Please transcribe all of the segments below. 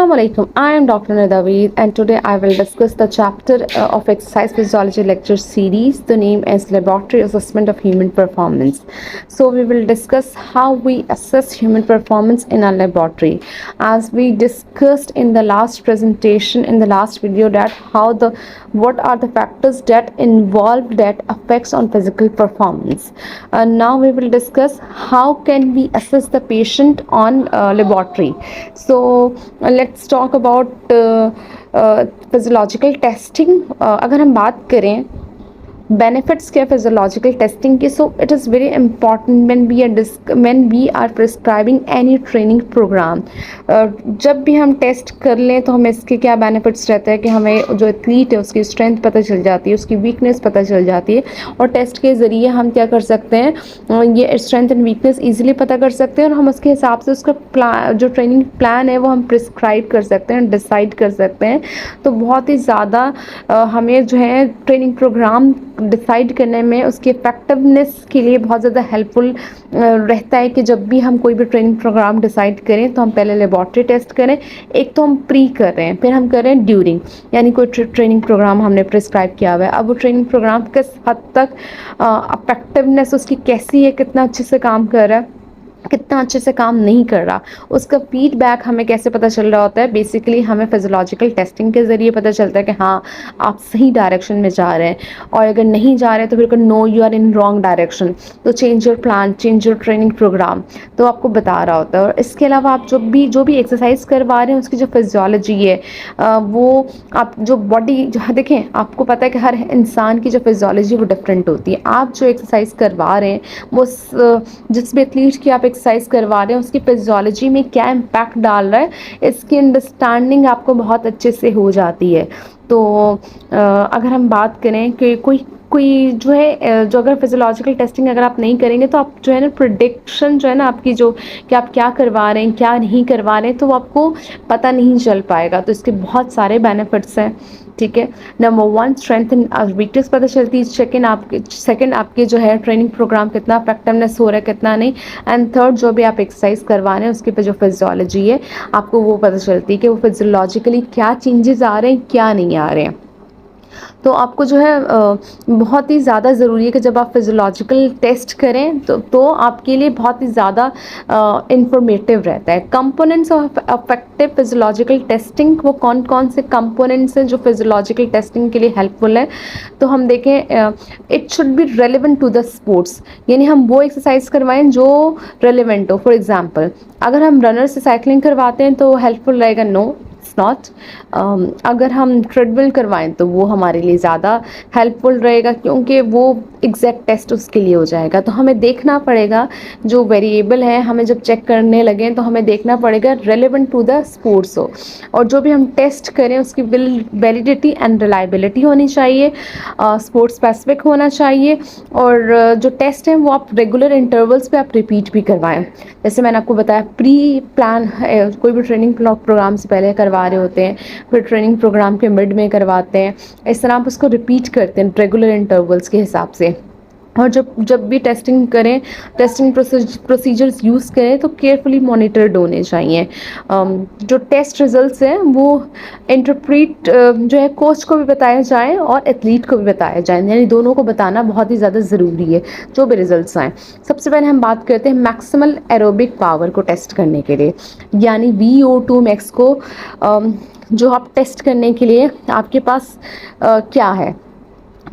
Assalamualaikum. I am Dr. Nadaveed and today I will discuss the chapter of exercise physiology lecture series. The name is Laboratory Assessment of Human Performance. So we will discuss how we assess human performance in a laboratory. As we discussed in the last presentation, in the last video, that what are the factors that involve that affects on physical performance. Now we will discuss how can we assess the patient on laboratory. So let's talk about physiological testing. अगर हम बात करें benefits के physiological testing के, so it is very important when we are prescribing any training program. जब भी हम test कर लें तो हमें इसके क्या बेनिफिट्स रहते हैं कि हमें जो एथलीट है उसकी स्ट्रेंथ पता चल जाती है, उसकी वीकनेस पता चल जाती है, और टेस्ट के ज़रिए हम क्या कर सकते हैं, ये स्ट्रेंथ एंड वीकनेस ईजिली पता कर सकते हैं और हम उसके हिसाब से उसका जो ट्रेनिंग प्लान है वो हम प्रिस्क्राइब कर सकते हैं, डिसाइड कर सकते हैं. तो बहुत ही ज़्यादा हमें जो है ट्रेनिंग प्रोग्राम डिसाइड करने में उसकी इफेक्टिवनेस के लिए बहुत ज़्यादा हेल्पफुल रहता है कि जब भी हम कोई भी ट्रेनिंग प्रोग्राम डिसाइड करें तो हम पहले लेबॉर्ट्री टेस्ट करें. एक तो हम प्री कर रहे हैं, फिर हम कर रहे हैं ड्यूरिंग, यानी कोई ट्रेनिंग प्रोग्राम हमने प्रिस्क्राइब किया हुआ है, अब वो ट्रेनिंग प्रोग्राम किस हद तक इफेक्टिवनेस उसकी कैसी है, कितना अच्छे से काम कर रहा है, कितना अच्छे से काम नहीं कर रहा, उसका फीडबैक हमें कैसे पता चल रहा होता है. बेसिकली हमें फिजियोलॉजिकल टेस्टिंग के ज़रिए पता चलता है कि हाँ आप सही डायरेक्शन में जा रहे हैं, और अगर नहीं जा रहे हैं तो फिर no you are in wrong direction, तो change your plan, change your training programme, तो आपको बता रहा होता है. और इसके अलावा आप जो भी एक्सरसाइज करवा रहे हैं उसकी जो फिजियोलॉजी है वो आप जो बॉडी जो देखें, आपको पता है कि हर इंसान की जो फिजियोलॉजी वो डिफरेंट होती है. आप जो एक्सरसाइज करवा रहे हैं वो जिस भी एथलीट की आप एक्सरसाइज करवा रहे हैं उसकी फिजियोलॉजी में क्या इम्पैक्ट डाल रहा है, इसकी अंडरस्टैंडिंग आपको बहुत अच्छे से हो जाती है. तो अगर हम बात करें कि कोई जो है जो अगर फिजियोलॉजिकल टेस्टिंग अगर आप नहीं करेंगे तो आप जो है ना प्रिडिक्शन जो है ना आपकी जो कि आप क्या करवा रहे हैं क्या नहीं करवा रहे हैं तो वो आपको पता नहीं चल पाएगा. तो इसके बहुत सारे बेनिफिट्स हैं. ठीक है, नंबर 1 स्ट्रेंथ एंड वीकनेस पता चलती है, सेकंड आपके जो है ट्रेनिंग प्रोग्राम कितना इफेक्टिवनेस हो रहा है कितना नहीं, एंड थर्ड जो भी आप एक्सरसाइज करवा रहे हैं उसके पे जो फिजियोलॉजी है आपको वो पता चलती है कि वो फिजियोलॉजिकली क्या चेंजेस आ रहे हैं क्या नहीं आ रहे हैं. तो आपको जो है बहुत ही ज़्यादा ज़रूरी है कि जब आप फिजियोलॉजिकल टेस्ट करें तो आपके लिए बहुत ही ज़्यादा इंफॉर्मेटिव रहता है. Components of affective physiological testing, वो कौन कौन से कंपोनेंट्स हैं जो फिजियोलॉजिकल टेस्टिंग के लिए हेल्पफुल है. तो हम देखें, it should be relevant to the sports, यानी हम वो एक्सरसाइज करवाएं जो रेलिवेंट हो. फॉर एग्जाम्पल अगर हम रनर से साइकिलिंग करवाते हैं तो हेल्पफुल रहेगा, नो नॉट. अगर हम ट्रेडमिल करवाएं तो वो हमारे लिए ज़्यादा हेल्पफुल रहेगा क्योंकि वो एग्जैक्ट टेस्ट उसके लिए हो जाएगा. तो हमें देखना पड़ेगा जो वेरिएबल है, हमें जब चेक करने लगें तो हमें देखना पड़ेगा रेलेवेंट टू द स्पोर्ट्स हो, और जो भी हम टेस्ट करें उसकी वैलिडिटी एंड रिलायबिलिटी होनी चाहिए, स्पोर्ट्स स्पेसिफिक होना चाहिए, और जो टेस्ट हैं वो आप रेगुलर इंटरवल्स पे आप रिपीट भी करवाएं. जैसे मैंने आपको बताया प्री प्लान कोई भी ट्रेनिंग प्रोग्राम से पहले करवा रहे होते हैं, फिर ट्रेनिंग प्रोग्राम के मिड में करवाते हैं, इस तरह आप उसको रिपीट करते हैं रेगुलर इंटरवल्स के हिसाब से. और जब भी टेस्टिंग करें, टेस्टिंग प्रोसीजर्स यूज़ करें तो केयरफुली मॉनिटर्ड होने चाहिए. जो टेस्ट रिजल्ट्स हैं वो इंटरप्रीट जो है कोच को भी बताया जाए और एथलीट को भी बताया जाए, यानी दोनों को बताना बहुत ही ज़्यादा ज़रूरी है जो भी रिजल्ट्स आएँ. सबसे पहले हम बात करते हैं मैक्सिमल एरोबिक पावर को टेस्ट करने के लिए, यानी VO2 मैक्स को जो आप टेस्ट करने के लिए आपके पास क्या है.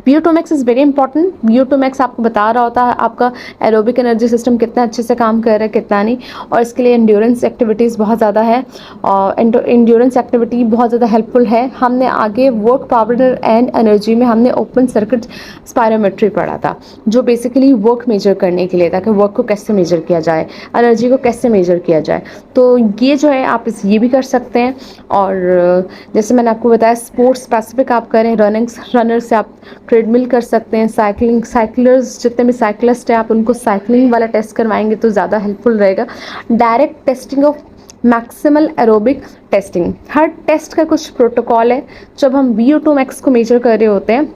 VO2 max is very important. VO2 max आपको बता रहा होता है आपका एरोबिक एनर्जी सिस्टम कितना अच्छे से काम कर रहा है कितना नहीं, और इसके लिए एंड्योरेंस एक्टिविटीज़ बहुत ज़्यादा है, और एंड्योरेंस एक्टिविटी बहुत ज़्यादा हेल्पफुल है. हमने आगे वर्क पावर एंड एनर्जी में हमने ओपन सर्किट स्पायरोमेट्री पढ़ा था जो बेसिकली वर्क मेजर करने के लिए था कि वर्क को कैसे मेजर किया जाए, एनर्जी को कैसे मेजर किया जाए. तो ये जो है आप ये भी कर सकते हैं. और जैसे मैंने आपको बताया स्पोर्ट्स स्पेसिफिक आप करें, रनर से आप ट्रेडमिल कर सकते हैं, साइकिलर्स जितने भी साइकिलिस्ट हैं आप उनको साइकिलिंग वाला टेस्ट करवाएंगे तो ज़्यादा हेल्पफुल रहेगा. Direct testing of maximal aerobic testing, हर टेस्ट का कुछ प्रोटोकॉल है. जब हम VO2 मैक्स को मेजर कर रहे होते हैं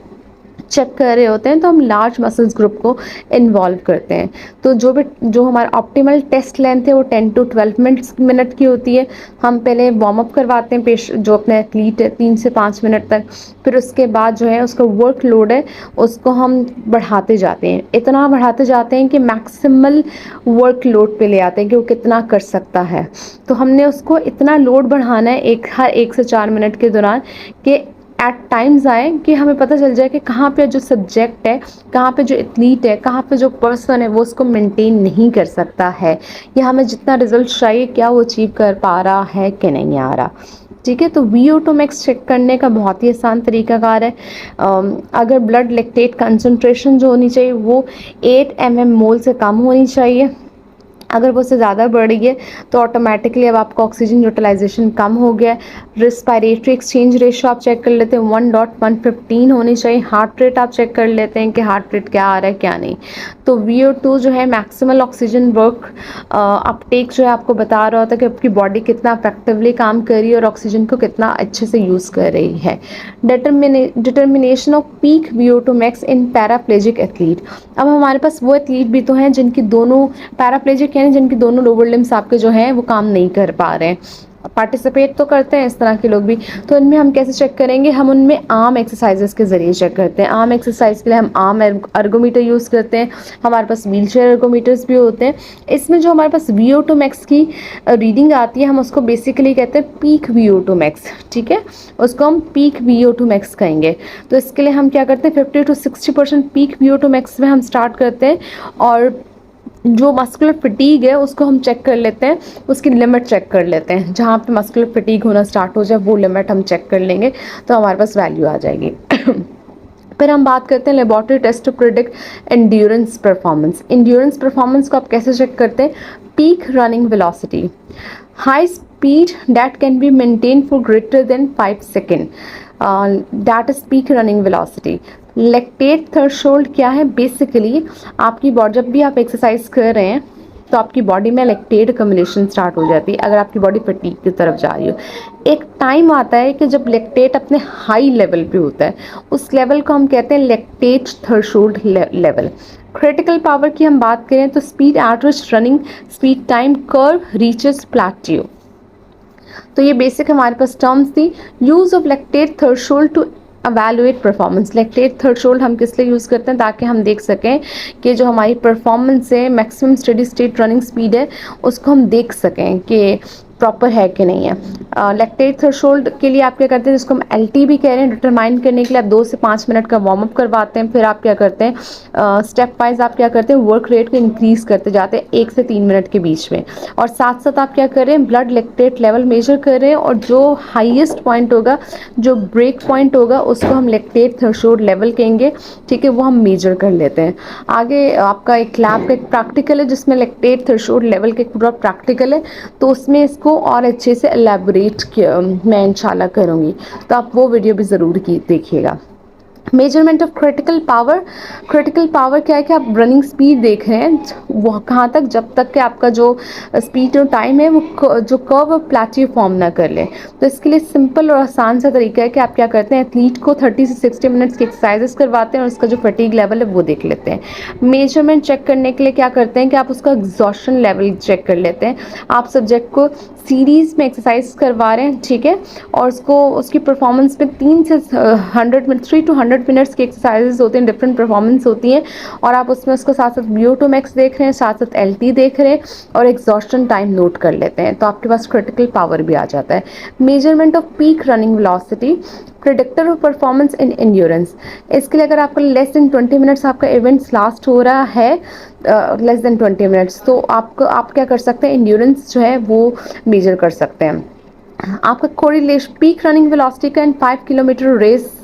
चेक कर रहे होते हैं तो हम लार्ज मसल्स ग्रुप को इन्वॉल्व करते हैं। तो जो हमारा ऑप्टिमल टेस्ट लेंथ है वो 10 to 12 मिनट की होती है। हम पहले वार्म अप करवाते हैं जो अपने एथलीट है 3 से 5 मिनट तक, फिर उसके बाद जो है उसका वर्क लोड है उसको हम बढ़ाते जाते हैं, इतना बढ़ाते जाते हैं कि मैक्सिमल वर्क लोड पे ले आते हैं कि वो कितना कर सकता है। तो हमने उसको इतना लोड बढ़ाना है हर 1 से 4 मिनट के दौरान कि एट टाइम्स आए कि हमें पता चल जाए कि कहाँ पे जो सब्जेक्ट है, कहाँ पे जो एथलीट है, कहाँ पे जो पर्सन है वो उसको मेंटेन नहीं कर सकता है, या हमें जितना रिजल्ट चाहिए क्या वो अचीव कर पा रहा है कि नहीं आ रहा। ठीक है, तो VO2 max चेक करने का बहुत ही आसान तरीकाकार है। अगर ब्लड लैक्टेट कंसंट्रेशन जो होनी चाहिए वो 8 mmol से कम होनी चाहिए। अगर वो से ज़्यादा बढ़ रही है तो ऑटोमेटिकली अब आपका ऑक्सीजन यूटिलाइजेशन कम हो गया है। रिस्पायरेटरी एक्सचेंज रेशो आप चेक कर लेते हैं 1.115 होनी चाहिए। हार्ट रेट आप चेक कर लेते हैं कि हार्ट रेट क्या आ रहा है क्या नहीं। तो VO2 जो है मैक्सिमल ऑक्सीजन वर्क अपटेक जो है आपको बता रहा होता है कि आपकी बॉडी कितना इफेक्टिवली काम कर रही है और ऑक्सीजन को कितना अच्छे से यूज़ कर रही है। Determination off peak VO2 max इन पैराप्लेजिक एथलीट। अब हमारे पास वो एथलीट भी तो हैं जिनकी दोनों पैराप्लेजिक यानी जिनकी दोनों लोअर लिम्स आपके जो हैं वो काम नहीं कर पा रहे हैं, पार्टिसिपेट तो करते हैं इस तरह के लोग भी। तो इनमें हम कैसे चेक करेंगे, हम उनमें आर्म एक्सरसाइजेस के ज़रिए चेक करते हैं। आर्म एक्सरसाइज के लिए हम आर्म अर्गोमीटर यूज़ करते हैं। हमारे पास व्हील चेयर अर्गोमीटर्स भी होते हैं। इसमें जो हमारे पास VO2 max की रीडिंग आती है हम उसको बेसिकली कहते हैं पीक VO2 max। ठीक है, उसको हम पीक VO2 max कहेंगे। तो इसके लिए हम क्या करते हैं 50 to 60% पीक VO2 max में हम स्टार्ट करते हैं, और जो मस्कुलर फटीग है उसको हम चेक कर लेते हैं, उसकी लिमिट चेक कर लेते हैं। जहाँ पे मस्कुलर फटीग होना स्टार्ट हो जाए वो लिमिट हम चेक कर लेंगे तो हमारे पास वैल्यू आ जाएगी। फिर हम बात करते हैं laboratory test to predict endurance performance. Endurance performance को आप कैसे चेक करते हैं, peak running velocity, high speed that can be maintain for greater than 5 second, that is peak running velocity. Lactate threshold क्या है, बेसिकली आपकी बॉडी जब भी आप एक्सरसाइज कर रहे हैं तो आपकी बॉडी में लैक्टेट अक्यूमुलेशन स्टार्ट हो जाती है अगर आपकी बॉडी फटीग की तरफ जा रही हो। एक टाइम आता है कि जब लैक्टेट अपने हाई लेवल पे होता है, उस लेवल को हम कहते हैं lactate threshold level. Critical power की हम बात करें तो speed at which running speed time curve reaches plateau. तो ये बेसिक हमारे पास टर्म्स थी। Use of lactate threshold to evaluate performance. Lactate threshold हम किस लिए यूज़ करते हैं, ताकि हम देख सकें कि जो हमारी परफॉर्मेंस है, maximum steady state running speed है, उसको हम देख सकें कि प्रॉपर है कि नहीं है। लैक्टेट थ्रेशोल्ड के लिए आप क्या करते हैं, जिसको हम LT भी कह रहे हैं, डिटरमाइन करने के लिए आप 2 से 5 मिनट का वार्म अप करवाते हैं। फिर आप क्या करते हैं, स्टेप वाइज आप क्या करते हैं, वर्क रेट को इंक्रीज़ करते जाते हैं 1 से 3 मिनट के बीच में, और साथ साथ आप क्या कर रहे हैं, ब्लड लैक्टेट लेवल मेजर कर रहे हैं, और जो हाईएस्ट पॉइंट होगा, जो ब्रेक पॉइंट होगा, उसको हम लैक्टेट थ्रेशोल्ड लेवल कहेंगे। ठीक है, वो हम मेजर कर लेते हैं। आगे आपका एक लैब का एक प्रैक्टिकल है जिसमें लैक्टेट थ्रेशोल्ड लेवल का एक पूरा प्रैक्टिकल है, तो उसमें इसको और अच्छे से एलैबोरेट मैं इंशाल्लाह करूँगी, तो आप वो वीडियो भी ज़रूर देखिएगा। Measurement of critical power. Critical power क्या है कि आप रनिंग स्पीड देख रहे हैं वो कहाँ तक, जब तक कि आपका जो स्पीड और टाइम है वो जो कर्व प्लेट्यू फॉर्म ना कर ले। तो इसके लिए सिंपल और आसान सा तरीका है कि आप क्या करते हैं, एथलीट को 30 से 60 मिनट्स की एक्सरसाइजेस करवाते हैं और उसका जो फटीग लेवल है वो देख लेते हैं। मेजरमेंट चेक करने के लिए क्या करते हैं कि आप उसका एग्जॉशन लेवल चेक कर लेते हैं। आप सब्जेक्ट को सीरीज़ में एक्सरसाइज करवा रहे हैं, ठीक है, और उसको उसकी परफॉर्मेंस में 3 से 100 मिनट 3 to 100 मिनट्स की एक्सरसाइजेस होते हैं, डिफरेंट परफॉर्मेंस होती हैं, और आप उसमें उसको साथ साथ VO2 max देख रहे हैं, साथ साथ LT देख रहे हैं, और एग्जॉस्शन टाइम नोट कर लेते हैं, तो आपके पास क्रिटिकल पावर भी आ जाता है। Measurement off peak running velocity, predictor of performance in endurance. इसके लिए अगर आपका लेस देन 20 मिनट्स आपका इवेंट्स लास्ट हो रहा है, लेस देन 20 मिनट्स, तो आप क्या कर सकते हैं, एंड्योरेंस जो है वो मेजर कर सकते हैं। आपका कोरिलेशन पीक रनिंग वेलोसिटी का एंड 5 किलोमीटर रेस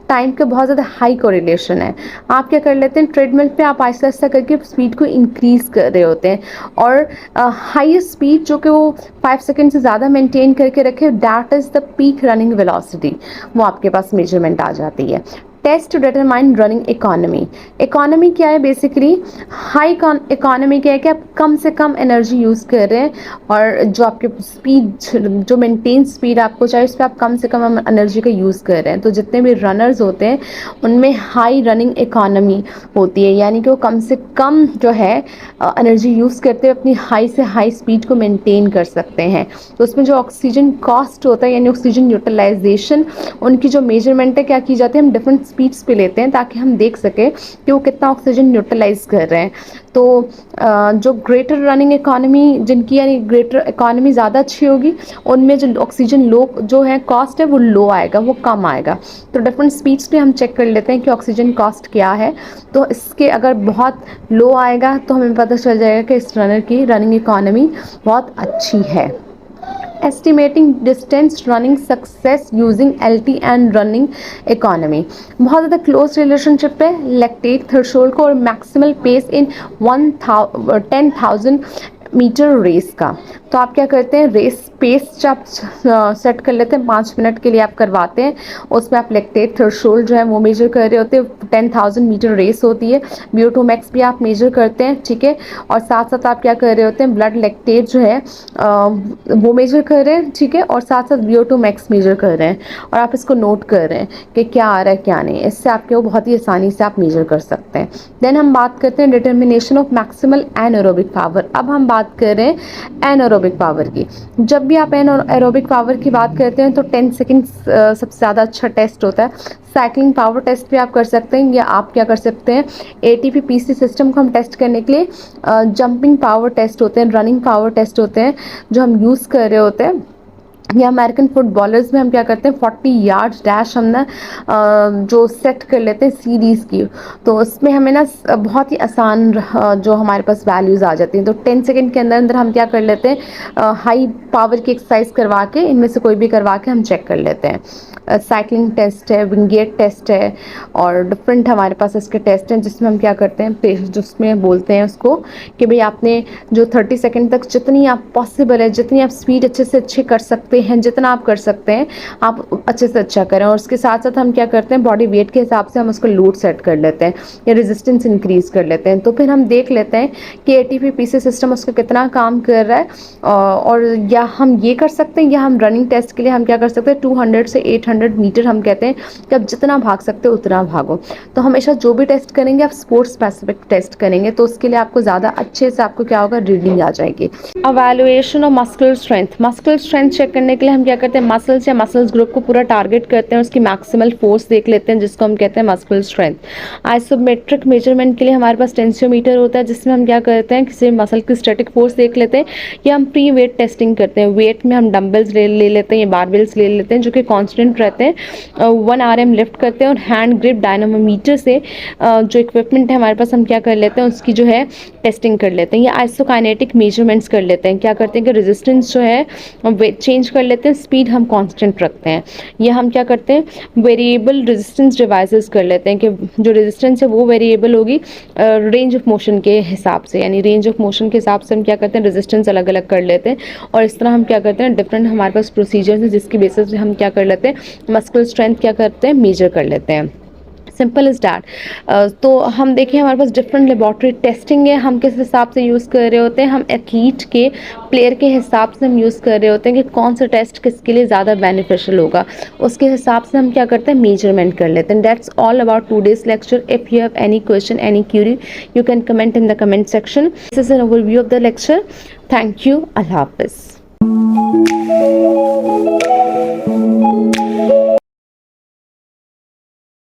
टाइम का बहुत ज़्यादा हाई कोरिलेशन है। आप क्या कर लेते हैं, ट्रेडमिल पे आप आहिस्ता आहिस्ता करके स्पीड को इंक्रीज़ कर रहे होते हैं, और हाईएस्ट स्पीड जो कि वो 5 सेकेंड से ज़्यादा मेंटेन करके रखे, that is the peak running velocity, वो आपके पास मेजरमेंट आ जाती है। Test to determine running economy. Economy क्या है बेसिकली, हाई इकोनॉमी क्या है कि आप कम से कम एनर्जी यूज़ कर रहे हैं और जो आपके स्पीड, जो मेंटेन स्पीड आपको चाहिए उस पर आप कम से कम एनर्जी का यूज़ कर रहे हैं। तो जितने भी रनर्स होते हैं उनमें हाई रनिंग इकोनॉमी होती है, यानी कि वो कम से कम जो है एनर्जी यूज़ करते हुए अपनी हाई से हाई स्पीड को मेंटेन कर सकते हैं। तो उसमें जो ऑक्सीजन कॉस्ट होता है यानी ऑक्सीजन यूटिलाइजेशन, उनकी जो मेजरमेंट है क्या की जाती है, हम डिफरेंट स्पीड्स पे लेते हैं ताकि हम देख सकें कि वो कितना ऑक्सीजन यूटिलाइज कर रहे हैं। तो जो ग्रेटर रनिंग इकोनॉमी जिनकी यानी ग्रेटर इकोनॉमी ज़्यादा अच्छी होगी उनमें जो ऑक्सीजन लो जो है कॉस्ट है वो लो आएगा, वो कम आएगा। तो डिफरेंट स्पीड्स पे हम चेक कर लेते हैं कि ऑक्सीजन कॉस्ट क्या है। तो इसके अगर बहुत लो आएगा तो हमें पता चल जाएगा कि इस रनर की रनिंग इकोनॉमी बहुत अच्छी है। Estimating distance running success using LT and running economy, बहुत ज़्यादा क्लोज रिलेशनशिप है लैक्टेट थ्रेशोल्ड को और maximal pace in 10,000 metre race का। तो आप क्या करते हैं, रेस पेस जब सेट कर लेते हैं 5 मिनट के लिए आप करवाते हैं, उसमें आप लैक्टेट थ्रेशोल्ड जो है वो मेजर कर रहे होते हैं। 10,000 मीटर रेस होती है, VO2 मैक्स भी आप मेजर करते हैं, ठीक है। और साथ साथ आप क्या कर रहे होते हैं, ब्लड लैक्टेट जो है वो मेजर कर रहे हैं, ठीक है। और साथ साथ VO2 मैक्स मेजर कर रहे हैं और आप इसको नोट कर रहे हैं कि क्या आ रहा है क्या नहीं। इससे आपके वो बहुत ही आसानी से आप मेजर कर सकते हैं। देन हम बात करते हैं determination of maximal anaerobic power. अब हम बात कर रहे हैं एनारोबिक पावर की। जब भी आप एरोबिक पावर की बात करते हैं तो 10 सेकेंड सबसे ज़्यादा अच्छा टेस्ट होता है। साइकिलिंग पावर टेस्ट भी आप कर सकते हैं, या आप क्या कर सकते हैं, ATP PC सिस्टम को हम टेस्ट करने के लिए जंपिंग पावर टेस्ट होते हैं, रनिंग पावर टेस्ट होते हैं जो हम यूज़ कर रहे होते हैं। या अमेरिकन फुटबॉलर्स में हम क्या करते हैं 40 यार्ड्स डैश हम ना जो सेट कर लेते हैं सीरीज़ की, तो उसमें हमें ना बहुत ही आसान जो हमारे पास वैल्यूज़ आ जाती हैं। तो 10 सेकंड के अंदर अंदर हम क्या कर लेते हैं, हाई पावर की एक्सरसाइज करवा के, इनमें से कोई भी करवा के हम चेक कर लेते हैं। साइकिलिंग टेस्ट है, विंगेट टेस्ट है और डिफरेंट हमारे पास इसके टेस्ट हैं जिसमें हम क्या करते हैं, जिसमें बोलते हैं उसको कि भाई आपने जो 30 सेकंड तक जितनी आप पॉसिबल है, जितनी आप स्पीड अच्छे से अच्छे कर सकते हैं, जितना आप कर सकते हैं आप अच्छे से अच्छा करें। और उसके साथ साथ हम क्या करते हैं, बॉडी वेट के हिसाब से हम उसको लोड सेट कर लेते हैं या रेजिस्टेंस इंक्रीज़ कर लेते हैं। तो फिर हम देख लेते हैं कि ATP PC सिस्टम उसका कितना काम कर रहा है। और या हम ये कर सकते हैं, या हम रनिंग टेस्ट के लिए हम क्या कर सकते हैं, 200 से 800 मीटर हम कहते हैं कि आप जितना भाग सकते हो उतना भागो। तो हमेशा जो भी टेस्ट करेंगे आप स्पोर्ट्स स्पेसिफिक टेस्ट करेंगे, तो उसके लिए आपको ज़्यादा अच्छे से आपको क्या होगा, रीडिंग आ जाएगी। Evaluation of muscular strength, muscular strength check करने के लिए हम क्या करते हैं, मसल्स या मसल्स ग्रुप को पूरा टारगेट करते हैं, उसकी मैक्सिमल फोर्स देख लेते हैं जिसको हम कहते हैं मस्कुलर स्ट्रेंथ। आइसोमेट्रिक मेजरमेंट के लिए हमारे पास टेंसियोमीटर होता है जिसमें हम क्या करते हैं, किसी मसल की स्टैटिक फोर्स देख लेते हैं, या हम प्री वेट टेस्टिंग करते हैं। वेट में हम डंबल्स ले लेते हैं या बारबेल्स ले लेते हैं जो कि कांस्टेंट रहते हैं, 1 RM लिफ्ट करते हैं और हैंड ग्रिप डायनामोमीटर से जो इक्विपमेंट है हमारे पास हम क्या कर लेते हैं, उसकी जो है टेस्टिंग कर लेते हैं। या आइसोकाइनेटिक मेजरमेंट्स कर लेते हैं, क्या करते हैं कि रेजिस्टेंस जो है वेट चेंज कर लेते हैं, स्पीड हम कांस्टेंट रखते हैं। या हम क्या करते हैं, वेरिएबल रेजिस्टेंस डिवाइसेस कर लेते हैं कि जो रेजिस्टेंस है वो वेरिएबल होगी रेंज ऑफ मोशन के हिसाब से, यानी रेंज ऑफ मोशन के हिसाब से हम क्या करते हैं, रेजिस्टेंस अलग अलग कर लेते हैं। और इस तरह हम क्या करते हैं, डिफरेंट हमारे पास प्रोसीजर्स हैं जिसकी बेसिस पे हम क्या कर लेते हैं, मस्कुलर स्ट्रेंथ क्या करते हैं, मेजर कर लेते हैं। Simple is that. तो हम देखें हमारे पास डिफरेंट लेबॉर्ट्री टेस्टिंग है, हम किस हिसाब से यूज़ कर रहे होते हैं, हम एथलीट के प्लेयर के हिसाब से हम यूज़ कर रहे होते हैं कि कौन सा टेस्ट किसके लिए ज़्यादा बेनिफिशियल होगा, उसके हिसाब से हम क्या करते हैं, मेजरमेंट कर लेते हैं। That's all about today's lecture. If you have any question, any query, you can comment in the comment section. This is an overview of the lecture. Thank you. अल्लाह हाफिज़।